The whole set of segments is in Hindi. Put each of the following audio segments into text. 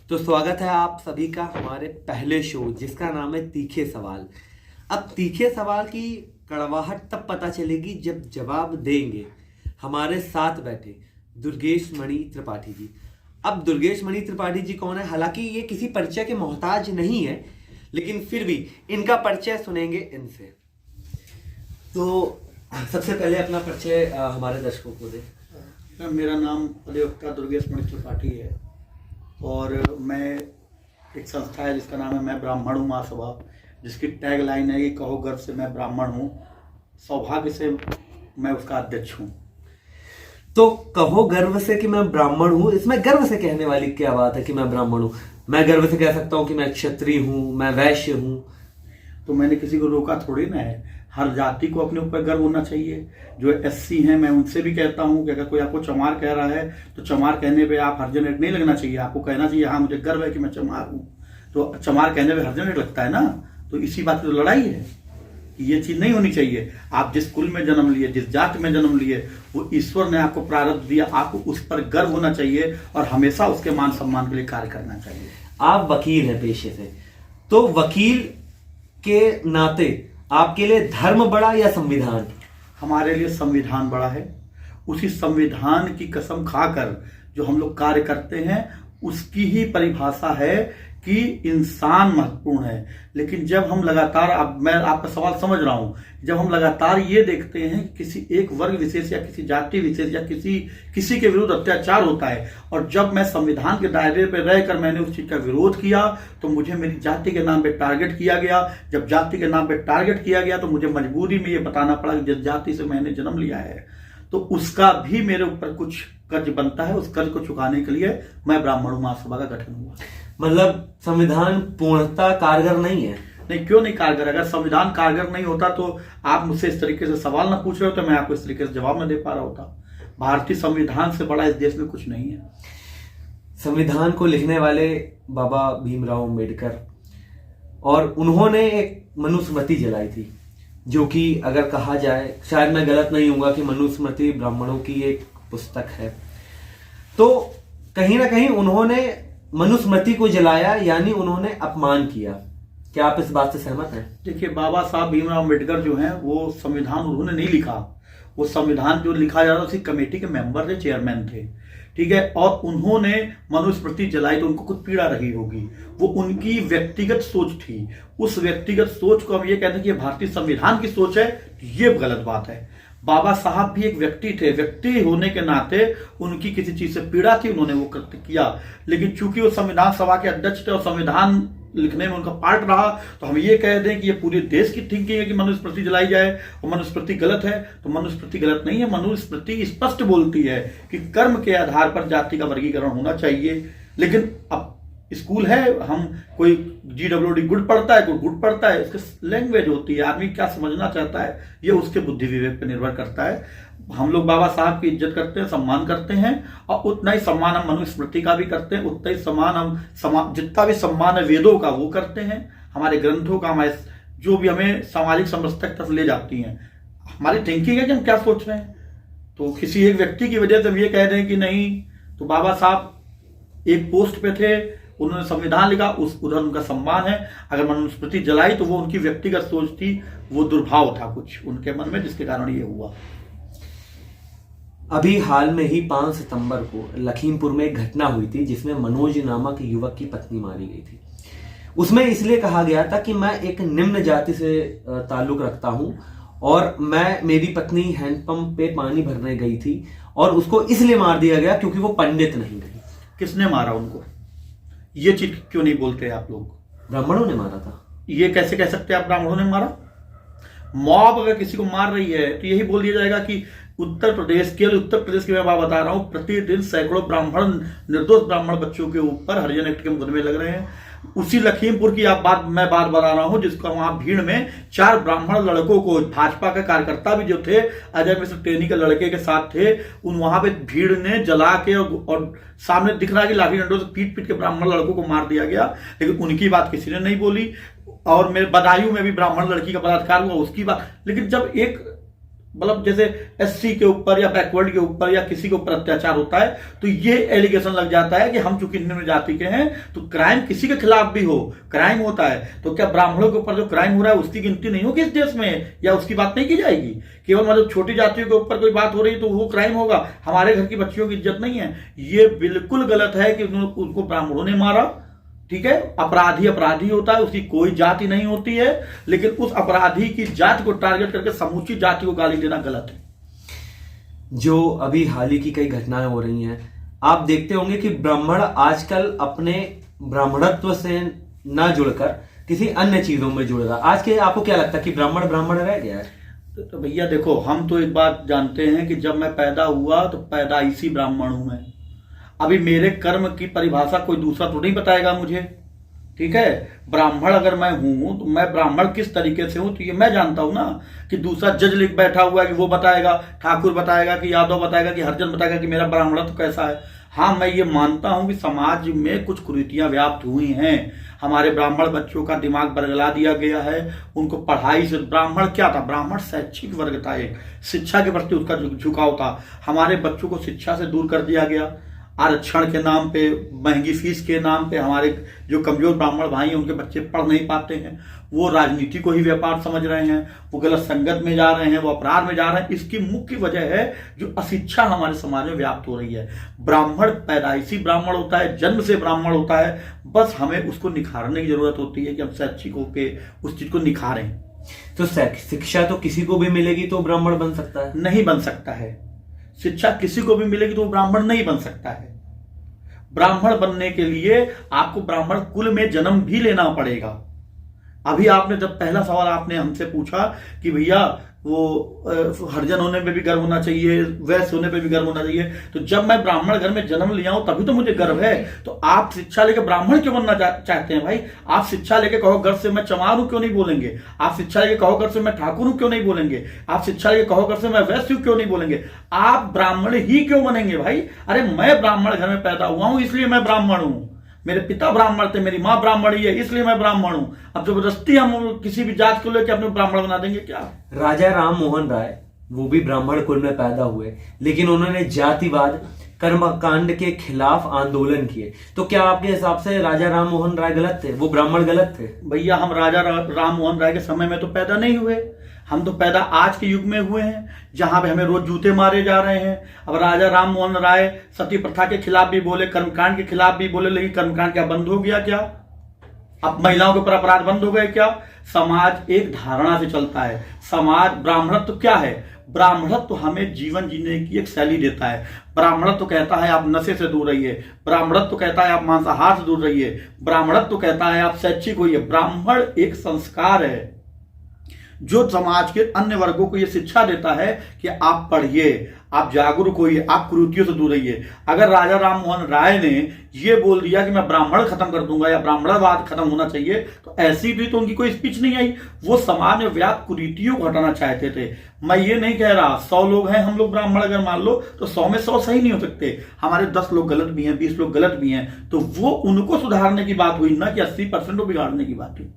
तो स्वागत है आप सभी का हमारे पहले शो जिसका नाम है तीखे सवाल। अब तीखे सवाल की कड़वाहट तब पता चलेगी जब जवाब देंगे हमारे साथ बैठे दुर्गेश मणि त्रिपाठी जी। अब दुर्गेश मणि त्रिपाठी जी कौन है? हालांकि ये किसी परिचय के मोहताज नहीं है, लेकिन फिर भी इनका परिचय सुनेंगे इनसे। तो सबसे पहले अपना परिचय हमारे दर्शकों को दे। मेरा नाम अधिवक्ता दुर्गेश मणि त्रिपाठी है और मैं एक संस्था है जिसका नाम है मैं ब्राह्मण हूँ महासभा, जिसकी टैग लाइन है कि कहो गर्व से मैं ब्राह्मण हूँ। सौभाग्य से मैं उसका अध्यक्ष हूँ। तो कहो गर्व से कि मैं ब्राह्मण हूँ, इसमें गर्व से कहने वाली क्या बात है कि मैं ब्राह्मण हूँ? मैं गर्व से कह सकता हूँ कि मैं क्षत्रिय हूँ, मैं वैश्य हूँ। तो मैंने किसी को रोका थोड़ी ना है। हर जाति को अपने ऊपर गर्व होना चाहिए। जो एससी हैं मैं उनसे भी कहता हूँ कि अगर कोई आपको चमार कह रहा है तो चमार कहने पे आप हर्जनेट नहीं लगना चाहिए। आपको कहना चाहिए हाँ मुझे गर्व है कि मैं चमार हूँ। तो चमार कहने पे हर्जनेट लगता है ना, तो इसी बात की तो लड़ाई है कि ये चीज नहीं होनी चाहिए। आप जिस कुल में जन्म लिए, जिस जाति में जन्म लिए, वो ईश्वर ने आपको प्रारब्ध दिया, आपको उस पर गर्व होना चाहिए और हमेशा उसके मान सम्मान के लिए कार्य करना चाहिए। आप वकील हैं पेशे से, तो वकील के नाते आपके लिए धर्म बड़ा या संविधान? हमारे लिए संविधान बड़ा है। उसी संविधान की कसम खाकर जो हम लोग कार्य करते हैं उसकी ही परिभाषा है कि इंसान महत्वपूर्ण है। लेकिन जब हम लगातार, अब मैं आपका सवाल समझ रहा हूं, जब हम लगातार ये देखते हैं कि किसी एक वर्ग विशेष या किसी जाति विशेष या किसी के विरुद्ध अत्याचार होता है, और जब मैं संविधान के दायरे पर रहकर मैंने उस चीज का विरोध किया तो मुझे मेरी जाति के नाम पे टारगेट किया गया। जब जाति के नाम पे टारगेट किया गया तो मुझे मजबूरी में ये बताना पड़ा कि जिस जाति से मैंने जन्म लिया है तो उसका भी मेरे ऊपर कुछ कर्ज बनता है। उस कर्ज को चुकाने के लिए मैं ब्राह्मण महासभा का गठन हुआ। मतलब संविधान पूर्णतः कारगर नहीं है? नहीं, क्यों नहीं कारगर? अगर संविधान कारगर नहीं होता तो आप मुझसे इस तरीके से सवाल ना पूछ रहे हो तो मैं आपको इस तरीके से जवाब ना दे पा रहा होता। भारतीय संविधान से बड़ा इस देश में कुछ नहीं है। संविधान को लिखने वाले बाबा भीमराव अम्बेडकर, और उन्होंने एक मनुस्मृति जलाई थी, जो कि अगर कहा जाए, शायद मैं गलत नहीं हूंगा, कि मनुस्मृति ब्राह्मणों की एक पुस्तक है। तो कहीं ना कहीं उन्होंने मनुस्मृति को जलाया, यानी उन्होंने अपमान किया। क्या आप इस बात से सहमत हैं? देखिए, बाबा साहब भीमराव अम्बेडकर जो हैं वो संविधान उन्होंने नहीं लिखा। वो संविधान जो लिखा जा रहा उसी कमेटी के मेंबर थे, चेयरमैन थे, ठीक है। और उन्होंने मनुस्मृति जलाई तो उनको कुछ पीड़ा रही होगी। वो उनकी व्यक्तिगत सोच थी। उस व्यक्तिगत सोच को हम ये कहते हैं कि भारतीय संविधान की सोच है, ये गलत बात है। बाबा साहब भी एक व्यक्ति थे। व्यक्ति होने के नाते उनकी किसी चीज से पीड़ा थी, उन्होंने वो कृत्य किया। लेकिन चूंकि वो संविधान सभा के अध्यक्ष थे और संविधान लिखने में उनका पार्ट रहा, तो हम ये कह दें कि ये पूरे देश की थिंकिंग है कि मनुस्मृति जलाई जाए और मनुस्मृति गलत है। तो मनुस्मृति गलत नहीं है। मनुस्मृति स्पष्ट बोलती है कि कर्म के आधार पर जाति का वर्गीकरण होना चाहिए। लेकिन अब स्कूल है, हम कोई GWD गुड पढ़ता है, कोई गुड पढ़ता है, इसकी लैंग्वेज होती है, आदमी क्या समझना चाहता है ये उसके बुद्धि विवेक पर निर्भर करता है। हम लोग बाबा साहब की इज्जत करते हैं, सम्मान करते हैं, और उतना ही सम्मान हम मनुस्मृति का भी करते हैं। उतना ही सम्मान हम जितना भी सम्मान है वेदों का वो करते हैं, हमारे ग्रंथों का, हमारे जो भी हमें सामाजिक समरसता तक ले जाती हैं। हमारी थिंकिंग है कि हम क्या सोच रहे हैं। तो किसी एक व्यक्ति की वजह से हम ये कह रहे हैं कि नहीं, तो बाबा साहब एक पोस्ट पे थे, उन्होंने संविधान लिखा, उधर उनका सम्मान है। अगर मनुस्मृति जलाई तो वो उनकी व्यक्तिगत सोच थी, वो दुर्भाव था कुछ उनके मन में, जिसके कारण ये हुआ। अभी हाल में ही 5 सितंबर को लखीमपुर में एक घटना हुई थी जिसमें मनोज नामक युवक की पत्नी मारी गई थी। उसमें इसलिए कहा गया था कि मैं एक निम्न जाति से ताल्लुक रखता हूं और मेरी पत्नी हैंडपंप पे पानी भरने गई थी और उसको इसलिए मार दिया गया क्योंकि वो पंडित नहीं थी। किसने मारा उनको? ये चीज क्यों नहीं बोलते आप लोग? ब्राह्मणों ने मारा था। ये कैसे कह सकते हैं आप ब्राह्मणों ने मारा? मॉब अगर किसी को मार रही है तो यही बोल दिया जाएगा कि उत्तर प्रदेश की मैं बात बता रहा हूं, प्रतिदिन सैकड़ों ब्राह्मण, निर्दोष ब्राह्मण बच्चों के ऊपर हरिजन एक्ट के मुकदमे लग रहे हैं। उसी लखीमपुर की मैं बात बता रहा हूं, जिसका वहां भीड़ में 4 ब्राह्मण लड़कों को, भाजपा के कार्यकर्ता भी जो थे, अजय मिश्र टेनी के लड़के के साथ थे, वहां पे भीड़ ने जला के और सामने दिख रहा है कि लाठी डंडों से पीट पीट के ब्राह्मण लड़कों को मार दिया गया। लेकिन उनकी बात किसी ने नहीं बोली। और मेरे बदायूं में भी ब्राह्मण लड़की का बलात्कार हुआ, उसकी बात। लेकिन जब एक मतलब जैसे एससी के ऊपर या बैकवर्ड के ऊपर या किसी के ऊपर अत्याचार होता है तो ये एलिगेशन लग जाता है कि हम चूंकि निम्न जाति के हैं तो क्राइम किसी के खिलाफ भी हो क्राइम होता है, तो क्या ब्राह्मणों के ऊपर जो क्राइम हो रहा है उसकी गिनती नहीं होगी इस देश में, या उसकी बात नहीं की जाएगी? केवल मतलब छोटी जातियों के ऊपर कोई बात हो रही तो वो क्राइम होगा, हमारे घर की बच्चियों की इज्जत नहीं है? ये बिल्कुल गलत है कि उनको ब्राह्मणों ने मारा। ठीक है, अपराधी अपराधी होता है, उसकी कोई जाति नहीं होती है, लेकिन उस अपराधी की जाति को टारगेट करके समूची जाति को गाली देना गलत है। जो अभी हाल ही की कई घटनाएं हो रही हैं, आप देखते होंगे कि ब्राह्मण आजकल अपने ब्राह्मणत्व से न जुड़कर किसी अन्य चीजों में जुड़ रहा। आज के आपको क्या लगता है कि ब्राह्मण ब्राह्मण रह गया है? तो भैया देखो, हम तो एक बात जानते हैं कि जब मैं पैदा हुआ तो पैदाइशी ब्राह्मण हूं मैं। अभी मेरे कर्म की परिभाषा कोई दूसरा तो नहीं बताएगा मुझे। ठीक है, ब्राह्मण अगर मैं हूं तो मैं ब्राह्मण किस तरीके से हूं तो ये मैं जानता हूं ना, कि दूसरा जज लिख बैठा हुआ है कि वो बताएगा, ठाकुर बताएगा कि यादव बताएगा कि हरिजन बताएगा कि मेरा ब्राह्मणत्व कैसा है। हाँ, मैं ये मानता हूं कि समाज में कुछ कुरीतियां व्याप्त हुई हैं, हमारे ब्राह्मण बच्चों का दिमाग बरगला दिया गया है, उनको पढ़ाई से। ब्राह्मण क्या था? ब्राह्मण शैक्षिक वर्ग था, एक शिक्षा के प्रति उसका झुकाव था। हमारे बच्चों को शिक्षा से दूर कर दिया गया, आरक्षण के नाम पे, महंगी फीस के नाम पे हमारे जो कमजोर ब्राह्मण भाई हैं उनके बच्चे पढ़ नहीं पाते हैं, वो राजनीति को ही व्यापार समझ रहे हैं, वो गलत संगत में जा रहे हैं, वो अपराध में जा रहे हैं। इसकी मुख्य वजह है जो अशिक्षा हमारे समाज में व्याप्त हो रही है। ब्राह्मण पैदाइशी ब्राह्मण होता है, जन्म से ब्राह्मण होता है, बस हमें उसको निखारने की जरूरत होती है कि हम शैक्षिक होकर उस चीज को निखारें। तो शिक्षा तो किसी को भी मिलेगी तो ब्राह्मण बन सकता है? नहीं बन सकता है। शिक्षा किसी को भी मिलेगी तो वो ब्राह्मण नहीं बन सकता है। ब्राह्मण बनने के लिए आपको ब्राह्मण कुल में जन्म भी लेना पड़ेगा। अभी आपने जब पहला सवाल आपने हमसे पूछा कि भैया वो हरिजन होने पे भी गर्व होना चाहिए, वैश्य होने पे भी गर्व होना चाहिए, तो जब मैं ब्राह्मण घर में जन्म लिया हूं तभी तो मुझे गर्व है। तो आप शिक्षा लेके ब्राह्मण क्यों बनना चाहते हैं भाई? आप शिक्षा लेके कहो घर से मैं चमार हूं क्यों नहीं बोलेंगे? आप शिक्षा लेके कहो घर से मैं ठाकुर हूं क्यों नहीं बोलेंगे? आप शिक्षा लेके कहो घर से मैं वैश्य हूं क्यों नहीं बोलेंगे? आप ब्राह्मण ही क्यों बनेंगे भाई? अरे मैं ब्राह्मण घर में पैदा हुआ हूं इसलिए मैं ब्राह्मण हूं, मेरे पिता ब्राह्मण थे, मेरी माँ ब्राह्मणी है इसलिए मैं ब्राह्मण हूं। अब जबरदस्ती हम किसी भी जात को लेकर अपने ब्राह्मण बना देंगे क्या? राजा राम मोहन राय वो भी ब्राह्मण कुल में पैदा हुए, लेकिन उन्होंने जातिवाद कर्मकांड के खिलाफ आंदोलन किए। तो क्या आपके हिसाब से राजा राम मोहन राय गलत थे, वो ब्राह्मण गलत थे? भैया हम राजा राम मोहन राय के समय में तो पैदा नहीं हुए, हम तो पैदा आज के युग में हुए हैं जहां पे हमें रोज जूते मारे जा रहे हैं। अब राजा राम मोहन राय सती प्रथा के खिलाफ भी बोले, कर्मकांड के खिलाफ भी बोले, लेकिन कर्मकांड क्या बंद हो गया क्या? अब महिलाओं के ऊपर अपराध बंद हो गए क्या? समाज एक धारणा से चलता है। समाज ब्राह्मणत्व क्या है? ब्राह्मणत्व हमें जीवन जीने की एक शैली देता है। ब्राह्मणत्व कहता है आप नशे से दूर रहिए, ब्राह्मणत्व कहता है आप मांसाहार से दूर रहिए, ब्राह्मणत्व कहता है आप शैक्षिक होइए। ब्राह्मण एक संस्कार है जो समाज के अन्य वर्गों को यह शिक्षा देता है कि आप पढ़िए, आप जागरूक होइए, आप कुरीतियों से दूर रहिए। अगर राजा राम मोहन राय ने यह बोल दिया कि मैं ब्राह्मण खत्म कर दूंगा या ब्राह्मणवाद खत्म होना चाहिए, तो ऐसी भी तो उनकी कोई स्पीच नहीं आई। वो समाज में व्याप्त कुरीतियों को हटाना चाहते थे। मैं ये नहीं कह रहा 100 लोग हैं हम लोग ब्राह्मण, अगर मान लो तो 100 में 100 सही नहीं हो सकते, हमारे 10 लोग गलत भी हैं, 20 लोग गलत भी हैं, तो वो उनको सुधारने की बात हुई ना कि 80% को बिगाड़ने की बात हुई।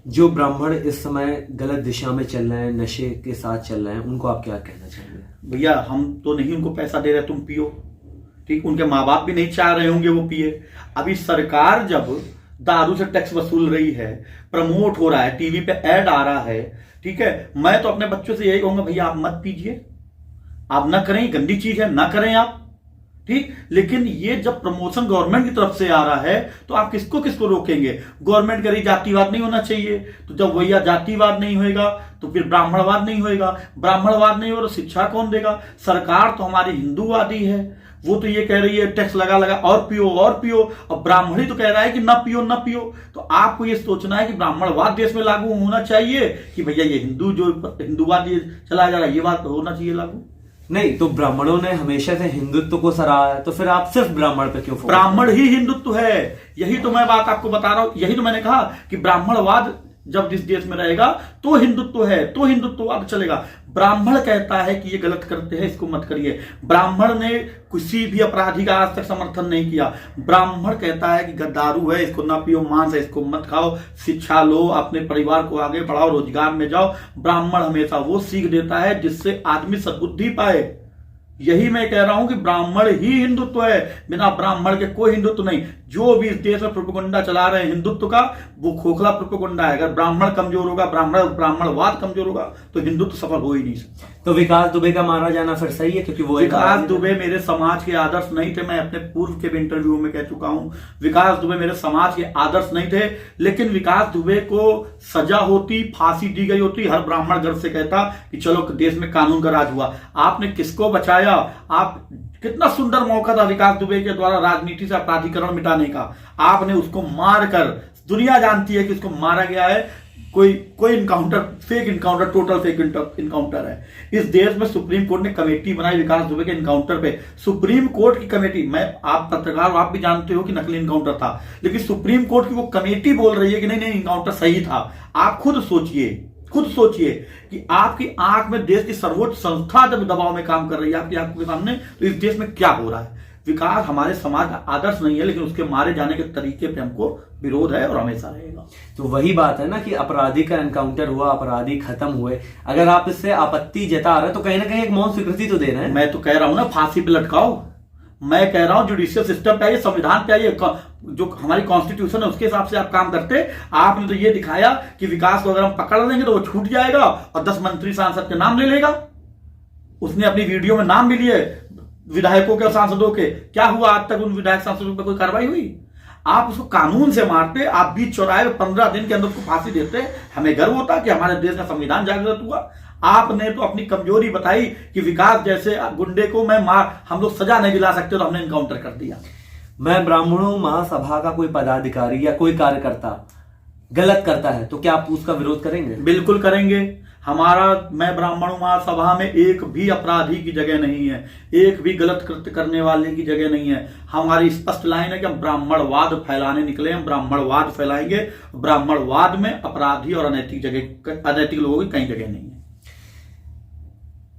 जो ब्राह्मण इस समय गलत दिशा में चल रहे हैं, नशे के साथ चल रहे हैं, उनको आप क्या कहना चाहेंगे? भैया हम तो नहीं उनको पैसा दे रहे तुम पियो, ठीक, उनके माँ बाप भी नहीं चाह रहे होंगे वो पिए। अभी सरकार जब दारू से टैक्स वसूल रही है, प्रमोट हो रहा है, टीवी पे ऐड आ रहा है, ठीक है, मैं तो अपने बच्चों से यही कहूंगा भैया आप मत पीजिए, आप ना करें, गंदी चीज है, ना करें आप, ठीक। लेकिन ये जब प्रमोशन गवर्नमेंट की तरफ से आ रहा है तो आप किसको किसको रोकेंगे? गवर्नमेंट कह रही जातिवाद नहीं होना चाहिए, तो जब भैया जातिवाद नहीं होएगा तो फिर ब्राह्मणवाद नहीं होएगा, ब्राह्मणवाद नहीं होगा तो शिक्षा कौन देगा? सरकार तो हमारी हिंदूवादी है, वो तो ये कह रही है टैक्स लगा लगा और पियो और पियो, और ब्राह्मण ही तो कह रहा है कि ना पियो ना पियो। तो आपको ये सोचना है कि ब्राह्मणवाद देश में लागू होना चाहिए कि भैया ये हिंदूवाद चला जा रहा है, ये बात होना चाहिए लागू? नहीं, तो ब्राह्मणों ने हमेशा से हिंदुत्व को सराहा है, तो फिर आप सिर्फ ब्राह्मण पे क्यों? ब्राह्मण ही हिंदुत्व है, यही तो मैं बात आपको बता रहा हूं, यही तो मैंने कहा कि ब्राह्मणवाद जब जिस देश में रहेगा तो हिंदुत्व है, तो हिंदुत्ववाद चलेगा। ब्राह्मण कहता है कि ये गलत करते हैं, इसको मत करिए। ब्राह्मण ने किसी भी अपराधी का आज तक समर्थन नहीं किया। ब्राह्मण कहता है कि गद्दारू है, इसको ना पियो, मांस है, इसको मत खाओ, शिक्षा लो, अपने परिवार को आगे बढ़ाओ, रोजगार में जाओ। ब्राह्मण हमेशा वो सीख देता है जिससे आदमी सद्बुद्धि पाए। यही मैं कह रहा हूं कि ब्राह्मण ही हिंदुत्व है, बिना ब्राह्मण के कोई हिंदुत्व नहीं। जो भी इस देश में प्रोपेगेंडा चला रहे हैं हिंदुत्व का, वो खोखला प्रोपेगेंडा है। अगर ब्राह्मण कमजोर होगा, ब्राह्मणवाद कमजोर होगा, तो हिंदुत्व सफल हो ही नहीं सकता। तो विकास दुबे का मारा जाना फिर सही है, क्योंकि वो विकास दुबे मेरे समाज के आदर्श नहीं थे। मैं अपने पूर्व के इंटरव्यू में कह चुका हूं, विकास दुबे मेरे समाज के आदर्श नहीं थे। लेकिन विकास दुबे को सजा होती, फांसी दी गई होती, हर ब्राह्मण गर्व से कहता कि चलो देश में कानून का राज हुआ। आपने किसको बचाया? आप, कितना सुंदर मौका था विकास दुबे के द्वारा राजनीति से अपराधीकरण मिटाने का। आपने उसको मारकर, दुनिया जानती है कि उसको मारा गया है। कोई encounter, fake encounter, total fake encounter है। इस देश में सुप्रीम कोर्ट ने कमेटी बनाई विकास दुबे के इनकाउंटर पे। सुप्रीम कोर्ट की कमेटी, मैं, आप पत्रकार, आप भी जानते हो कि नकली इनकाउंटर था, लेकिन सुप्रीम कोर्ट की वो कमेटी बोल रही है कि नहीं इनकाउंटर सही था। आप खुद सोचिए कि आपकी आंख में देश की सर्वोच्च संस्था जब दबाव में काम कर रही है आपकी आंखों के सामने, तो इस देश में क्या हो रहा है? विकास हमारे समाज का आदर्श नहीं है, लेकिन उसके मारे जाने के तरीके पे हमको विरोध है और हमेशा रहेगा। तो वही बात है ना कि अपराधी का एनकाउंटर हुआ, अपराधी खत्म हुए, अगर आप इससे आपत्ति जता रहे हैं तो कहीं ना कहीं एक मौन स्वीकृति तो दे रहे हैं। मैं तो कह रहा हूं ना, फांसी पे लटकाओ। मैं कह रहा हूं जुडिशियल सिस्टम पे आइए, संविधान पे आइए, जो हमारी कॉन्स्टिट्यूशन है उसके हिसाब से आप काम करते। आपने तो ये दिखाया कि विकास को अगर हम पकड़ लेंगे तो वो छूट जाएगा और 10 मंत्री सांसद के नाम ले लेगा। उसने अपनी वीडियो में नाम भी लिए विधायकों के और सांसदों के। क्या हुआ आज तक उन विधायक सांसदों पर कोई कार्रवाई हुई? आप उसको कानून से मारते, आप बीच चौराहे में 15 दिन के अंदर उसको फांसी देते। हमें गर्व होता कि हमारे देश का संविधान जागृत हुआ। आपने तो अपनी कमजोरी बताई कि विकास जैसे गुंडे को हम लोग सजा नहीं दिला सकते, तो हमने इनकाउंटर कर दिया। मैं ब्राह्मणों महासभा का कोई पदाधिकारी या कोई कार्यकर्ता गलत करता है तो क्या आप उसका विरोध करेंगे? बिल्कुल करेंगे। मैं ब्राह्मणों महासभा में एक भी अपराधी की जगह नहीं है, एक भी गलत कृत्य करने वाले की जगह नहीं है। हमारी स्पष्ट लाइन है कि हम ब्राह्मणवाद फैलाने निकले, हम ब्राह्मणवाद फैलाएंगे। ब्राह्मणवाद में अपराधी और अनैतिक लोगों की कहीं जगह नहीं है।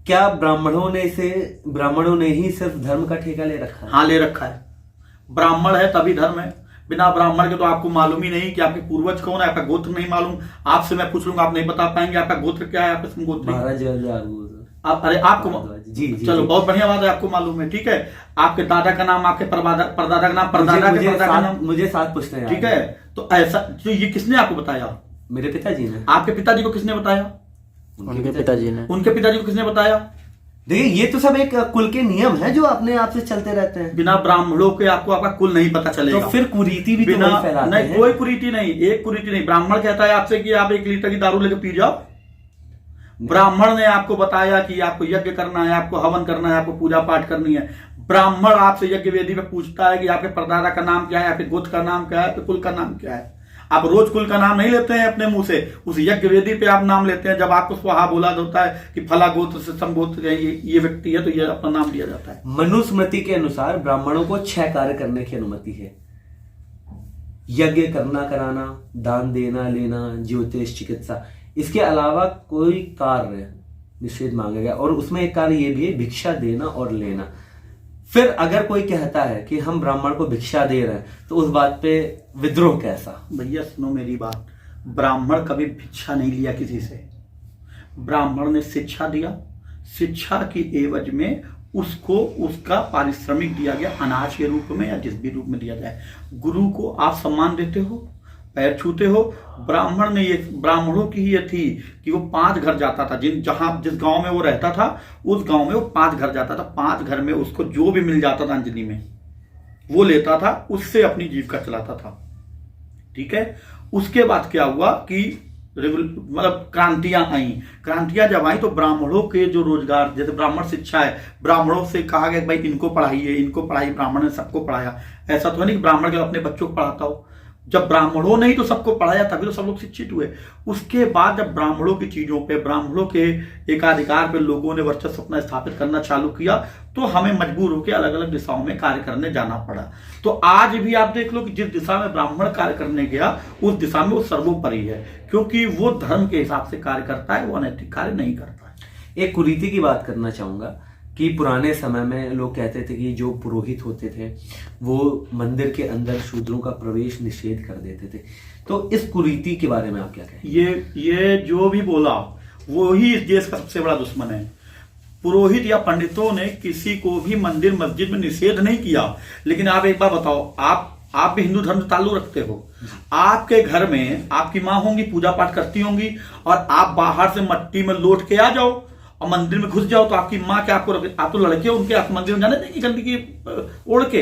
क्या ब्राह्मणों ने ही सिर्फ धर्म का ठेका ले रखा है? हाँ, ले रखा है। ब्राह्मण है तभी धर्म है। बिना ब्राह्मण के तो आपको मालूम ही नहीं कि आपके पूर्वज कौन है, आपका गोत्र नहीं मालूम। आपसे मैं पूछ लूंगा, आप नहीं बता पाएंगे आपका गोत्र क्या है, आपका गोत्र। अरे आपको जी, चलो जी, बहुत बढ़िया बात है, आपको मालूम है। ठीक है, आपके दादा का नाम, आपके परदादा का नाम, परदादा के परदादा का नाम, मुझे 7 पूछते हैं। ठीक है, तो ऐसा तो ये किसने आपको बताया? मेरे पिताजी ने। आपके पिताजी को किसने बताया? उनके पिताजी ने। उनके पिताजी को किसने बताया? देखिए, ये तो सब एक कुल के नियम है जो अपने आप से चलते रहते हैं। बिना ब्राह्मणों के आपको आपका कुल नहीं पता चलेगा। तो फिर कुरीति भी बिना तो फैलाते नहीं हैं। कोई कुरीति नहीं, एक कुरीति नहीं। ब्राह्मण कहता है आपसे कि आप 1 लीटर की दारू लेकर पी जाओ। ब्राह्मण ने आपको बताया कि आपको यज्ञ करना है, आपको हवन करना है, आपको पूजा पाठ करनी है। ब्राह्मण आपसे यज्ञ वेदी पे पूछता है कि आपके परदादा का नाम क्या है, आपके गोत्र का नाम क्या है, आपके कुल का नाम क्या है। आप रोज कुल का नाम नहीं लेते हैं अपने मुंह से, उस यज्ञ वेदी पे आप नाम लेते हैं। जब आपको स्वाहा बोला जाता है कि फला गोत्र से समगोत्र ये व्यक्ति है, तो ये अपना नाम दिया जाता है। मनुस्मृति के अनुसार ब्राह्मणों को 6 कार्य करने की अनुमति है। यज्ञ करना, कराना, दान देना, लेना, ज्योतिष, चिकित्सा। इसके अलावा कोई कार्य निषेध मांगा गया, और उसमें एक कार्य ये भी है, भिक्षा देना और लेना। फिर अगर कोई कहता है कि हम ब्राह्मण को भिक्षा दे रहे हैं, तो उस बात पे विद्रोह कैसा? भैया सुनो मेरी बात, ब्राह्मण कभी भिक्षा नहीं लिया किसी से। ब्राह्मण ने शिक्षा दिया, शिक्षा की एवज में उसको उसका पारिश्रमिक दिया गया, अनाज के रूप में या जिस भी रूप में दिया जाए। गुरु को आप सम्मान देते हो, पैर छूते हो। ब्राह्मण ने ये, ब्राह्मणों की ये थी कि वो 5 घर जाता था, जिस गांव में वो रहता था उस गांव में वो 5 घर जाता था। 5 घर में उसको जो भी मिल जाता था अंजलि में वो लेता था, उससे अपनी जीविका चलाता था। ठीक है, उसके बाद क्या हुआ कि मतलब क्रांतियां आई। क्रांतियां जब आई तो ब्राह्मणों के जो रोजगार, जैसे ब्राह्मण शिक्षा है, ब्राह्मणों से कहा गया भाई इनको पढ़ाइए, इनको पढ़ाइए। ब्राह्मण ने सबको पढ़ाया। ऐसा तो नहीं कि ब्राह्मण के अपने बच्चों को पढ़ाता हो। जब ब्राह्मणों ने ही तो सबको पढ़ाया, तभी तो सब लोग शिक्षित हुए। उसके बाद जब ब्राह्मणों की चीजों पे, ब्राह्मणों के एकाधिकार पे लोगों ने वर्चस्व अपना स्थापित करना चालू किया, तो हमें मजबूर होकर अलग अलग दिशाओं में कार्य करने जाना पड़ा। तो आज भी आप देख लो कि जिस दिशा में ब्राह्मण कार्य करने गया, उस दिशा में वो सर्वोपरि है, क्योंकि वो धर्म के हिसाब से कार्य करता है, वो अनैतिक कार्य नहीं करता है। एक कुरीति की बात करना चाहूंगा कि पुराने समय में लोग कहते थे कि जो पुरोहित होते थे वो मंदिर के अंदर शूद्रों का प्रवेश निषेध कर देते थे, तो इस कुरीति के बारे में आप क्या कहें? ये जो भी बोला वो ही इस देश का सबसे बड़ा दुश्मन है। पुरोहित या पंडितों ने किसी को भी मंदिर मस्जिद में निषेध नहीं किया, लेकिन आप एक बार बताओ, आप भी हिंदू धर्म से ताल्लुक रखते हो, आपके घर में आपकी माँ होंगी, पूजा पाठ करती होंगी, और आप बाहर से मट्टी में लौट के आ जाओ और मंदिर में घुस जाओ, तो आपकी माँ क्या आपको, आप तो लड़के उनके आप मंदिर में जाने देंगे गंदगी ओढ़ के?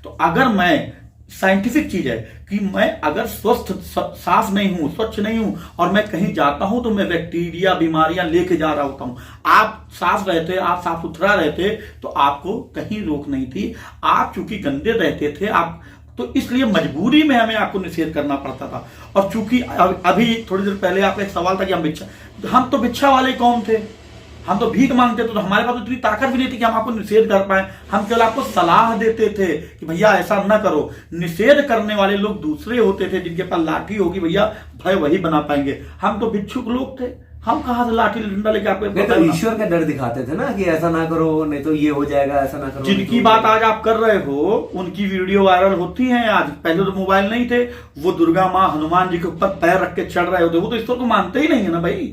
तो अगर मैं, साइंटिफिक चीज है कि मैं अगर स्वस्थ साफ नहीं हूं, स्वच्छ नहीं हूं, और मैं कहीं जाता हूं तो मैं बैक्टीरिया, बीमारियां लेके जा रहा होता हूं। आप साफ रहते, आप साफ सुथरा रहते तो आपको कहीं रोक नहीं थी। आप चूंकि गंदे रहते थे, आप तो इसलिए मजबूरी में हमें आपको निषेध करना पड़ता था। और चूंकि अभी थोड़ी देर पहले आपका एक सवाल था कि हम तो भिक्षा वाले कौन थे, हम तो भीख मांगते थे, तो हमारे पास तो इतनी ताकत भी नहीं थी कि हम आपको निषेध कर पाए। हम केवल आपको सलाह देते थे कि भैया ऐसा ना करो। निषेध करने वाले लोग दूसरे होते थे, जिनके पास लाठी होगी, भैया भय वही बना पाएंगे। हम तो भिक्षुक लोग थे, हम कहां से लाठी डंडा लेके आपको? तो ईश्वर का डर दिखाते थे ना कि ऐसा ना करो, नहीं तो ये हो जाएगा, ऐसा ना करो। जिनकी बात आज आप कर रहे हो उनकी वीडियो वायरल होती है आज। पहले तो मोबाइल नहीं थे, वो दुर्गा माँ, हनुमान जी के ऊपर पैर रख के चढ़ रहे होते। वो तो ईश्वर को मानते ही नहीं है ना भाई,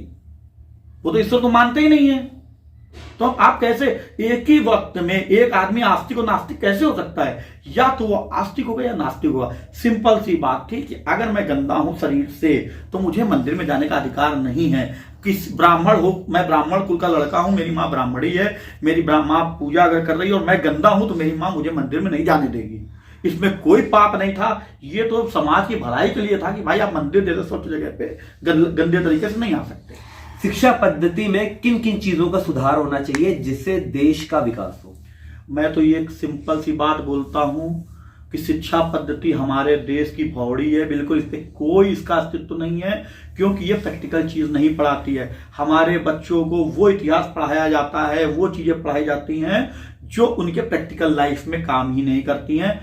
वो तो ईश्वर को मानते ही नहीं है। तो आप कैसे एक ही वक्त में एक आदमी आस्तिक और नास्तिक कैसे हो सकता है? या तो वो आस्तिक होगा या नास्तिक होगा। सिंपल सी बात थी कि अगर मैं गंदा हूं शरीर से तो मुझे मंदिर में जाने का अधिकार नहीं है। किस ब्राह्मण हो, मैं ब्राह्मण कुल का लड़का हूं, मेरी माँ ब्राह्मणी है, मेरी माँ पूजा अगर कर रही है और मैं गंदा हूं तो मेरी माँ मुझे मंदिर में नहीं जाने देगी। इसमें कोई पाप नहीं था, ये तो समाज की भलाई के लिए था कि भाई आप मंदिर जैसे स्वच्छ जगह पे गंदे तरीके से नहीं आ सकते। शिक्षा पद्धति में किन किन चीजों का सुधार होना चाहिए जिससे देश का विकास हो? मैं तो ये एक सिंपल सी बात बोलता हूं कि शिक्षा पद्धति हमारे देश की भौड़ी है, बिल्कुल इस पे कोई इसका अस्तित्व नहीं है, क्योंकि ये प्रैक्टिकल चीज नहीं पढ़ाती है। हमारे बच्चों को वो इतिहास पढ़ाया जाता है, वो चीजें पढ़ाई जाती हैं जो उनके प्रैक्टिकल लाइफ में काम ही नहीं करती हैं।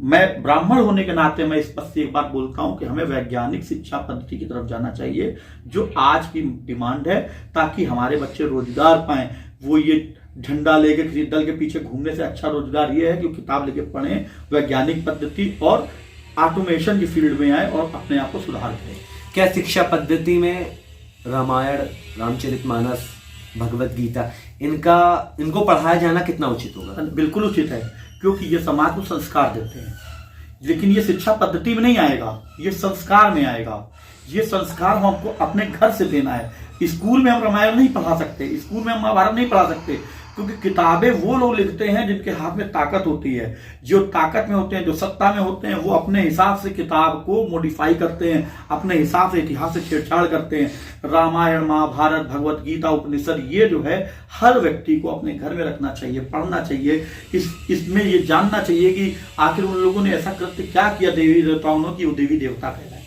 मैं ब्राह्मण होने के नाते मैं स्पष्ट एक बात बोलता हूं कि हमें वैज्ञानिक शिक्षा पद्धति की तरफ जाना चाहिए, जो आज की डिमांड है, ताकि हमारे बच्चे रोजगार पाएं। वो ये झंडा लेके किसी दल के पीछे घूमने से अच्छा रोजगार ये है कि किताब लेके पढ़ें, वैज्ञानिक पद्धति और ऑटोमेशन की फील्ड में आए और अपने आप को सुधार करें। क्या शिक्षा पद्धति में रामायण, रामचरितमानस, भगवत गीता, इनको पढ़ाया जाना कितना उचित होगा? बिल्कुल उचित है, क्योंकि ये समाज को संस्कार देते हैं। लेकिन ये शिक्षा पद्धति में नहीं आएगा, ये संस्कार में आएगा। ये संस्कार हमको अपने घर से देना है। स्कूल में हम रामायण नहीं पढ़ा सकते, स्कूल में हम महाभारत नहीं पढ़ा सकते, क्योंकि किताबें वो लोग लिखते हैं जिनके हाथ में ताकत होती है। जो ताकत में होते हैं, जो सत्ता में होते हैं, वो अपने हिसाब से किताब को मॉडिफाई करते हैं, अपने हिसाब से इतिहास से छेड़छाड़ करते हैं। रामायण, महाभारत, भगवत गीता, उपनिषद, ये जो है हर व्यक्ति को अपने घर में रखना चाहिए, पढ़ना चाहिए। इसमें ये जानना चाहिए कि आखिर उन लोगों ने ऐसा कृत्य क्या किया देवी देवताओं ने कि वो देवी देवता कहलाए।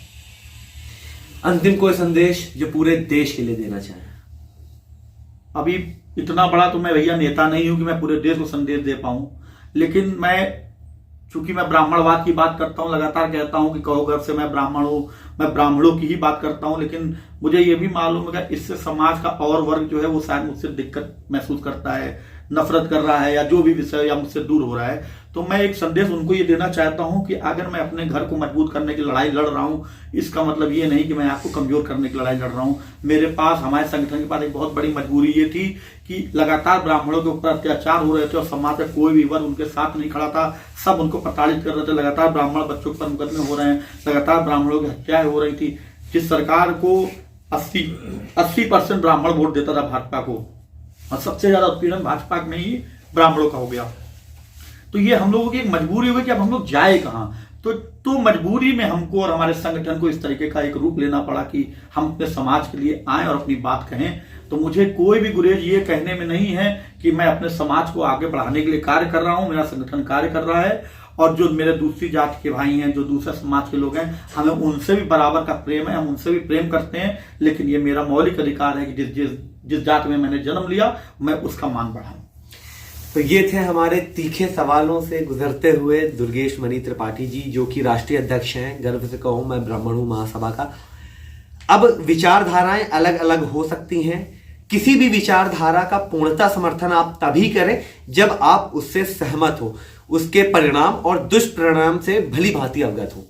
अंतिम कोई संदेश जो पूरे देश के लिए देना चाहें? अभी इतना बड़ा तो मैं भैया नेता नहीं हूं कि मैं पूरे देश को संदेश दे पाऊं, लेकिन चूंकि मैं ब्राह्मणवाद की बात करता हूं, लगातार कहता हूं कि कहो घर से मैं ब्राह्मण हूं, मैं ब्राह्मणों की ही बात करता हूं, लेकिन मुझे यह भी मालूम है कि इससे समाज का और वर्ग जो है वो शायद मुझसे दिक्कत महसूस करता है, नफरत कर रहा है, या जो भी विषय या मुझसे दूर हो रहा है। तो मैं एक संदेश उनको ये देना चाहता हूं कि अगर मैं अपने घर को मजबूत करने की लड़ाई लड़ रहा हूं, इसका मतलब ये नहीं कि मैं आपको कमजोर करने की लड़ाई लड़ रहा हूं। मेरे पास, हमारे संगठन के पास एक बहुत बड़ी मजबूरी ये थी कि लगातार ब्राह्मणों के ऊपर अत्याचार हो रहे थे और समाज का कोई भी वर्ग उनके साथ नहीं खड़ा था, सब उनको प्रताड़ित कर रहे थे। लगातार ब्राह्मण बच्चों पर मुकदमे हो रहे हैं, लगातार ब्राह्मणों की हत्याएं हो रही थी। जिस सरकार को 80% ब्राह्मण वोट देता था भाजपा को, और सबसे ज्यादा उत्पीड़न भाजपा में ही ब्राह्मणों का हो गया। तो ये हम लोगों की एक मजबूरी हो गई कि अब हम लोग जाए कहां। तो मजबूरी में हमको और हमारे संगठन को इस तरीके का एक रूप लेना पड़ा कि हम अपने समाज के लिए आए और अपनी बात कहें। तो मुझे कोई भी गुरेज ये कहने में नहीं है कि मैं अपने समाज को आगे बढ़ाने के लिए कार्य कर रहा हूं, मेरा संगठन कार्य कर रहा है और जो मेरे दूसरी जात के भाई हैं, जो दूसरे समाज के लोग हैं, हमें उनसे भी बराबर का प्रेम है, हम उनसे भी प्रेम करते हैं। लेकिन ये मेरा मौलिक अधिकार है कि जिस जात में मैंने जन्म लिया मैं उसका मान बढ़ाऊं। तो ये थे हमारे तीखे सवालों से गुजरते हुए दुर्गेश मणि त्रिपाठी जी, जो कि राष्ट्रीय अध्यक्ष हैं, गर्व से कहूं मैं ब्राह्मणों महासभा का। अब विचारधाराएं अलग अलग हो सकती हैं, किसी भी विचारधारा का पूर्णतः समर्थन आप तभी करें जब आप उससे सहमत हो, उसके परिणाम और दुष्परिणाम से भली भांति अवगत हो।